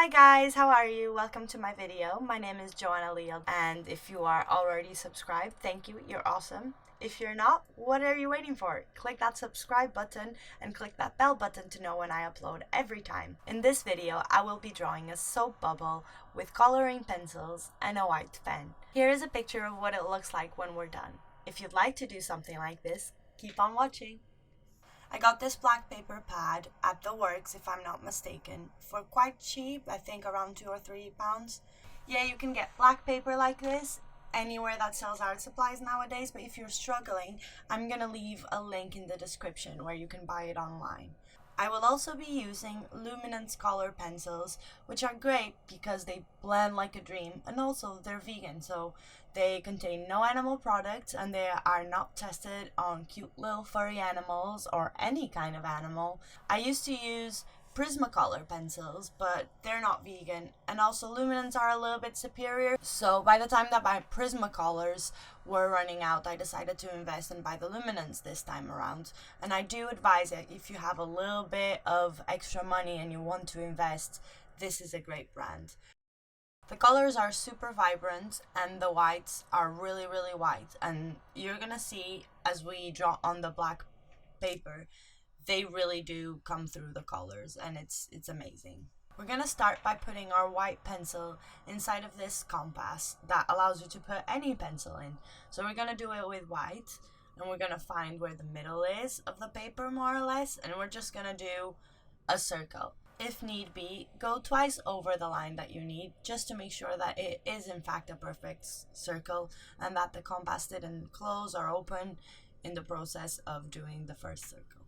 Hi guys, how are you? Welcome to my video. My name is Joanna Leal, and if you are already subscribed, thank you, you're awesome. If you're not, what are you waiting for? Click that subscribe button and click that bell button to know when I upload every time. In this video, I will be drawing a soap bubble with coloring pencils and a white pen. Here is a picture of what it looks like when we're done. If you'd like to do something like this, keep on watching. I got this black paper pad at the Works, if I'm not mistaken, for quite cheap, I think around £2 or £3. Yeah, you can get black paper like this anywhere that sells art supplies nowadays, but if you're struggling, I'm gonna leave a link in the description where you can buy it online. I will also be using luminance color pencils, which are great because they blend like a dream, and also they're vegan, so they contain no animal products and they are not tested on cute little furry animals or any kind of animal. I used to use Prismacolor pencils, but they're not vegan, and also luminance are a little bit superior. So by the time that my Prismacolors were running out, I decided to invest and buy the luminance this time around. And I do advise it if you have a little bit of extra money and you want to invest, this is a great brand. The colors are super vibrant and the whites are really white, and you're gonna see as we draw on the black paper, they really do come through the colors, and it's amazing. We're gonna start by putting our white pencil inside of this compass that allows you to put any pencil in. So we're gonna do it with white, and we're gonna find where the middle is of the paper more or less, and we're just gonna do a circle. If need be, go twice over the line that you need just to make sure that it is in fact a perfect circle and that the compass didn't close or open in the process of doing the first circle.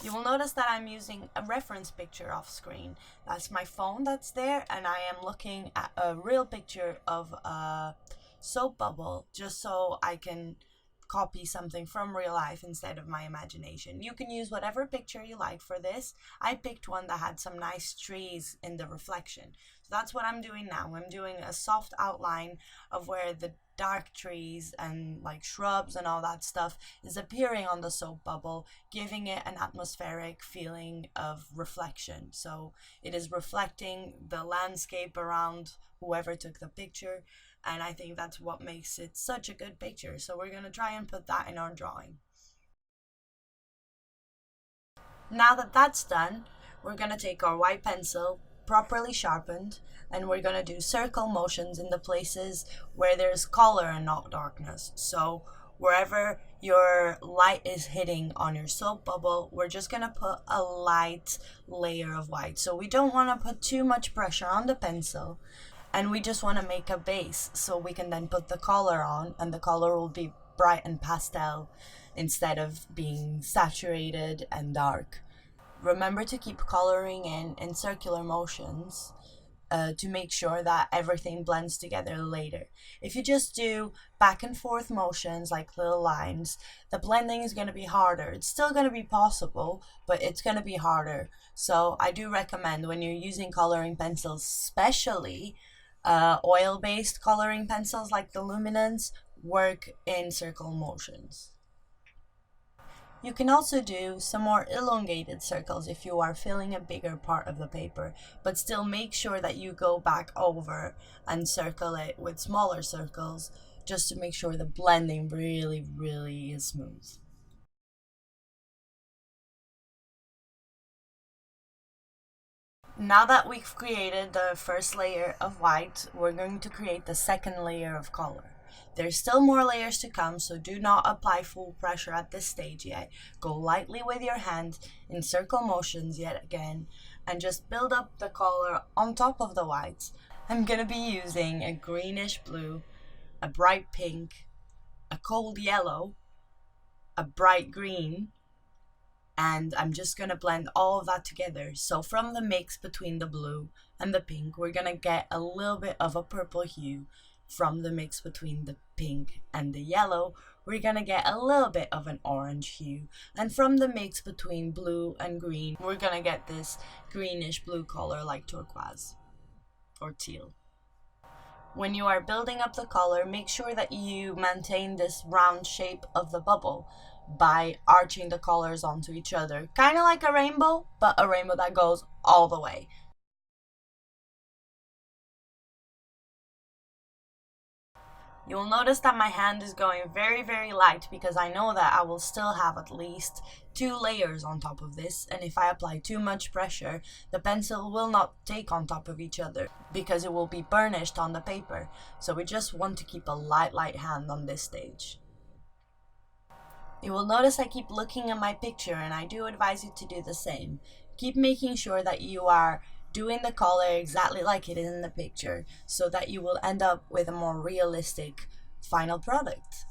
You will notice that I'm using a reference picture off screen. That's my phone that's there, and I am looking at a real picture of a soap bubble just so I can copy something from real life instead of my imagination. You can use whatever picture you like for this. I picked one that had some nice trees in the reflection. So that's what I'm doing now. I'm doing a soft outline of where the dark trees and like shrubs and all that stuff is appearing on the soap bubble, giving it an atmospheric feeling of reflection. So it is reflecting the landscape around whoever took the picture, and I think that's what makes it such a good picture. So we're going to try and put that in our drawing. Now that that's done, we're going to take our white pencil, properly sharpened, and we're going to do circle motions in the places where there's color and not darkness. So wherever your light is hitting on your soap bubble, we're just going to put a light layer of white. So we don't want to put too much pressure on the pencil, and we just want to make a base so we can then put the color on, and the color will be bright and pastel instead of being saturated and dark. Remember to keep coloring in circular motions to make sure that everything blends together later. If you just do back and forth motions like little lines, the blending is going to be harder. It's still going to be possible, but it's going to be harder. So I do recommend when you're using coloring pencils, especially oil-based coloring pencils like the luminance, work in circle motions. You can also do some more elongated circles if you are filling a bigger part of the paper, but still make sure that you go back over and circle it with smaller circles just to make sure the blending really is smooth. Now that we've created the first layer of white, we're going to create the second layer of color. There's still more layers to come, so do not apply full pressure at this stage yet. Go lightly with your hand in circle motions yet again, and just build up the color on top of the whites. I'm going to be using a greenish blue, a bright pink, a cold yellow, a bright green, and I'm just going to blend all of that together. So from the mix between the blue and the pink, we're going to get a little bit of a purple hue. From the mix between the pink and the yellow, we're going to get a little bit of an orange hue. And from the mix between blue and green, we're going to get this greenish blue color like turquoise or teal. When you are building up the color, make sure that you maintain this round shape of the bubble by arching the colors onto each other. Kind of like a rainbow, but a rainbow that goes all the way. You will notice that my hand is going very light because I know that I will still have at least 2 layers on top of this, and if I apply too much pressure, the pencil will not take on top of each other because it will be burnished on the paper. So we just want to keep a light hand on this stage. You will notice I keep looking at my picture, and I do advise you to do the same. Keep making sure that you are doing the color exactly like it is in the picture so that you will end up with a more realistic final product.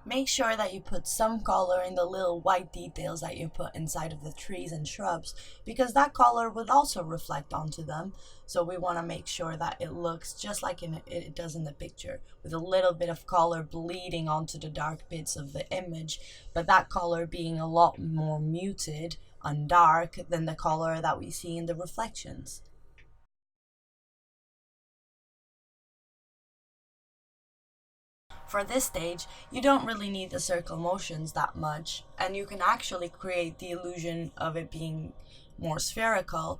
Make sure that you put some color in the little white details that you put inside of the trees and shrubs, because that color would also reflect onto them. So we want to make sure that it looks just like it does in the picture, with a little bit of color bleeding onto the dark bits of the image, but that color being a lot more muted and dark than the color that we see in the reflections. For this stage, you don't really need the circle motions that much, and you can actually create the illusion of it being more spherical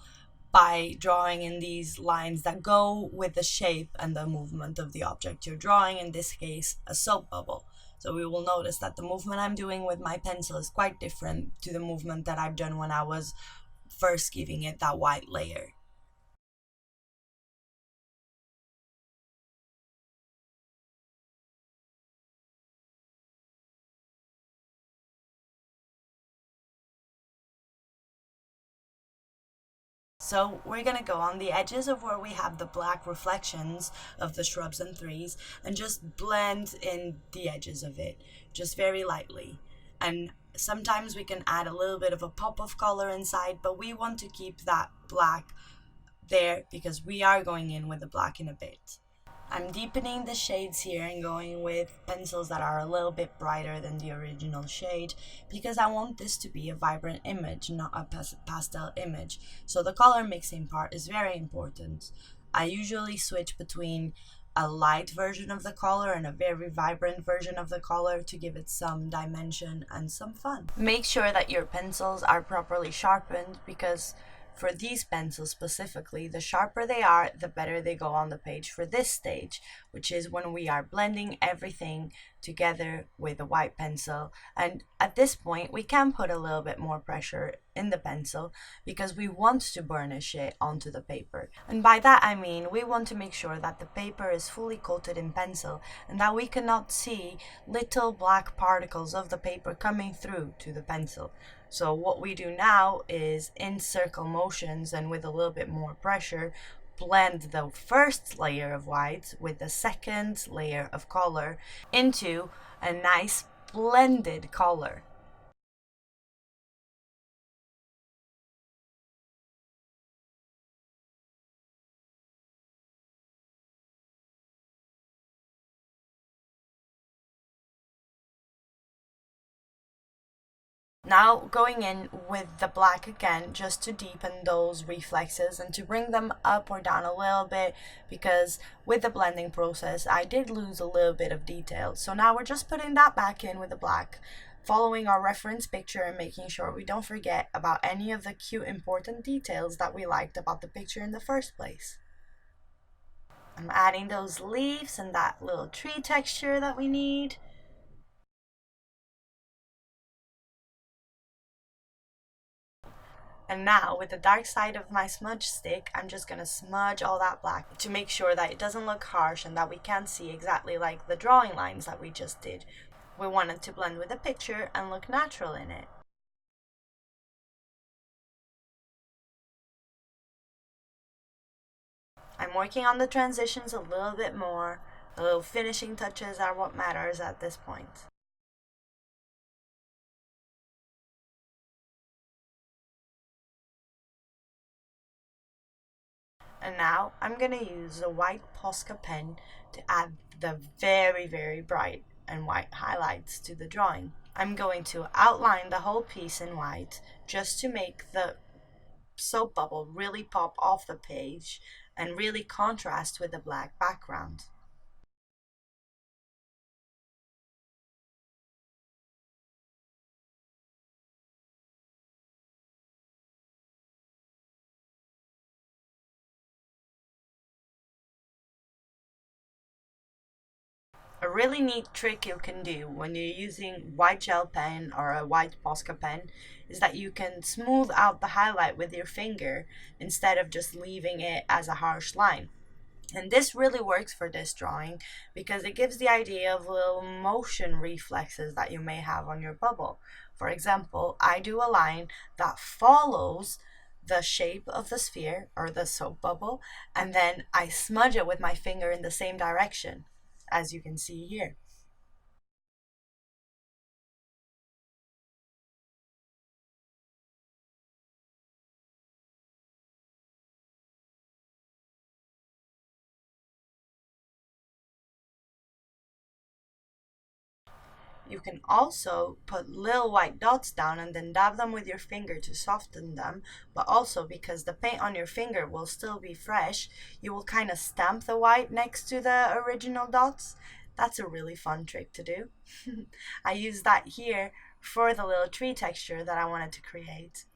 by drawing in these lines that go with the shape and the movement of the object you're drawing, in this case, a soap bubble. So we will notice that the movement I'm doing with my pencil is quite different to the movement that I've done when I was first giving it that white layer. So we're going to go on the edges of where we have the black reflections of the shrubs and trees and just blend in the edges of it, just very lightly. And sometimes we can add a little bit of a pop of color inside, but we want to keep that black there because we are going in with the black in a bit. I'm deepening the shades here and going with pencils that are a little bit brighter than the original shade because I want this to be a vibrant image, not a pastel image. So the color mixing part is very important. I usually switch between a light version of the color and a very vibrant version of the color to give it some dimension and some fun. Make sure that your pencils are properly sharpened because for these pencils specifically, the sharper they are, the better they go on the page for this stage, which is when we are blending everything together with a white pencil. And at this point, we can put a little bit more pressure in the pencil because we want to burnish it onto the paper. And by that I mean we want to make sure that the paper is fully coated in pencil and that we cannot see little black particles of the paper coming through to the pencil. So what we do now is in circle motions and with a little bit more pressure, blend the first layer of white with the second layer of color into a nice blended color. Now going in with the black again just to deepen those reflexes and to bring them up or down a little bit because with the blending process I did lose a little bit of detail. So now we're just putting that back in with the black, following our reference picture and making sure we don't forget about any of the cute important details that we liked about the picture in the first place. I'm adding those leaves and that little tree texture that we need. And now with the dark side of my smudge stick, I'm just gonna smudge all that black to make sure that it doesn't look harsh and that we can see exactly like the drawing lines that we just did. We want it to blend with the picture and look natural in it. I'm working on the transitions a little bit more. The little finishing touches are what matters at this point. And now I'm going to use the white Posca pen to add the very bright and white highlights to the drawing. I'm going to outline the whole piece in white just to make the soap bubble really pop off the page and really contrast with the black background. A really neat trick you can do when you're using white gel pen or a white Posca pen is that you can smooth out the highlight with your finger instead of just leaving it as a harsh line. And this really works for this drawing because it gives the idea of little motion reflexes that you may have on your bubble. For example, I do a line that follows the shape of the sphere or the soap bubble, and then I smudge it with my finger in the same direction, as you can see here. You can also put little white dots down and then dab them with your finger to soften them, but also because the paint on your finger will still be fresh, you will kind of stamp the white next to the original dots. That's a really fun trick to do. I use that here for the little tree texture that I wanted to create.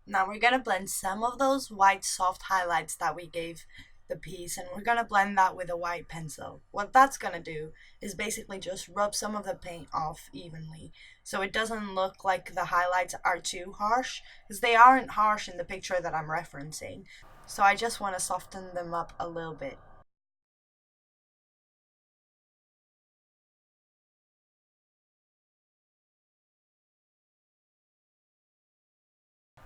Now we're gonna blend some of those white soft highlights that we gave the piece, and we're gonna blend that with a white pencil. What that's gonna do is basically just rub some of the paint off evenly so it doesn't look like the highlights are too harsh, because they aren't harsh in the picture that I'm referencing. So I just want to soften them up a little bit.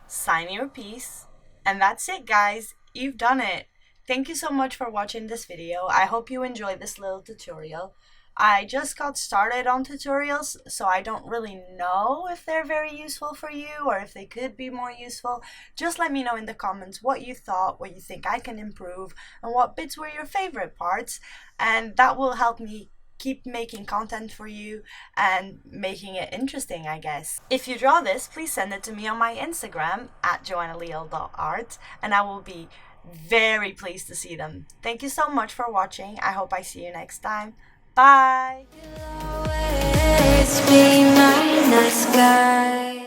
Sign your piece, and that's it, guys. You've done it. Thank you so much for watching this video. I hope you enjoyed this little tutorial. I just got started on tutorials, so I don't really know if they're very useful for you or if they could be more useful. Just let me know in the comments what you thought, what you think I can improve, and what bits were your favorite parts, and that will help me keep making content for you and making it interesting, I guess. If you draw this, please send it to me on my Instagram at joannaleal.art, and I will be very pleased to see them. Thank you so much for watching. I hope I see you next time. Bye! You'll always be my nice guy.